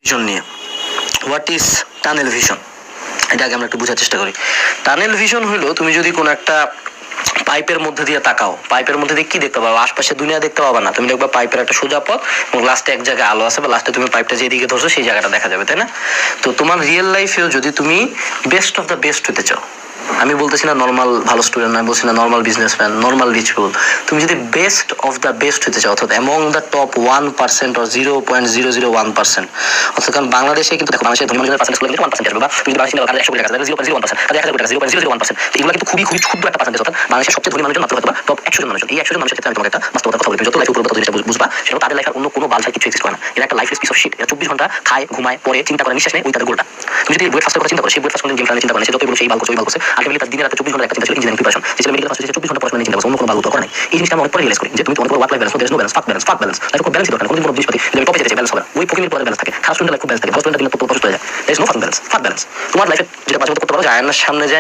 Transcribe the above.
Vision নিয়ে। What is tunnel vision, এটা আগে আমরা একটু বোঝার চেষ্টা করি। টানেল ভিশন হলো তুমি যদি কোনো একটা পাইপের মধ্যে দিয়ে তাকাও, পাইপের মধ্যে দিয়ে কি দেখতে পাবো? আশপাশে দুনিয়া দেখতে পাবা না, তুমি দেখবা পাইপের একটা সোজা পথ এবং লাস্টে এক জায়গায় আলো আছে, বা লাস্টে তুমি পাইপটা যেদিকে ধরছো সেই জায়গাটা দেখা যাবে, তাই না? তো তোমার রিয়েল লাইফেও যদি তুমি বেস্ট অফ দ্য বেস্ট হতে চাও, আমি বলতেছি না নর্মাল ভালো স্টুডেন্ট, আমি বলছি না normal businessman, normal rich people, তুমি যদি বেস্ট অফ দ্য বেস্ট হতে চাও, অর্থাৎ অ্যামং দ্য টপ 1% অর 0.001%, অর্থাৎ কারণ বাংলাদেশে কিন্তু দেখো, বাংলাদেশের ধনী মানুষের পার্সেন্টেজ গুলো কিন্তু 1% আসবে, বা তুমি যদি বাংলাদেশে 100 কোটি টাকা আছে 0.01%, তাহলে 1000 কোটি টাকা 0.001%, এগুলো কিন্তু খুবই খুবই ছোট্ট একটা পার্সেন্টেজ। অর্থাৎ বাংলাদেশের সবচেয়ে ধনী মানুষজন মাত্র হয়তো টপ 100 জন মানুষ। এই 100 জন মানুষের ক্ষেত্রে আমি তোমাকে একটা বাস্তবতার কথা বলি, তুমি যত লাইফে উপরে তত জিনিসটা বুঝবা, সেটা তাদের লাইফের অন্য কোনো বালছাল কিছু এক্সিস্ট করে না। এটা একটা লাইফ পিস অফ শিট। 24 ঘন্টা খায়, ঘুমায়, পরে, চিন্তা করে, নিঃশ্বাস নেয়, ওই তাদের গোলটা। তুমি যদি ব্রেকফাস্টের কথা চিন্তা করো, সেই ব্রেকফাস্ট গেম খেলা চিন্তা করে, সে যতই বলছে এই বাল করছে ওই বাল করছে, আলটিমেটলি তার দিনে রাতে 24 ঘন্টা একটা চিন্তা ছিল ইঞ্জিনিয়ারিং প্রিপারেশন। যে ছেলে মেডিকেল পাস হয়েছে 24 ঘন্টা পড়াশোনা নিয়ে চিন্তা করছে, অন্য কোনো বাল করে নাই। এই জিনিসটা আমরা অনেক পরে রিয়েলাইজ করি যে তুমি তো অনেক বড় work life balance, there is no balance, fuck balance, fuck balance, লাইফে খুব ব্যালেন্সই দরকার। কোনোদিন কোনো বৃহস্পতি যে আমি টপে যেতে ব্যালেন্স হবে, ওই প্রকৃতির পরে ব্যালেন্স থাকে। খারাপ স্টুডেন্টের লাইফ খুব ব্যালেন্স থাকে, ভালো স্টুডেন্টের দিনে তো প্রচুর হয়ে যায়। There is no fucking balance, fuck balance. তোমার লাইফে যেটা পছন্দ করতে পারো যে আয়নার সামনে যায়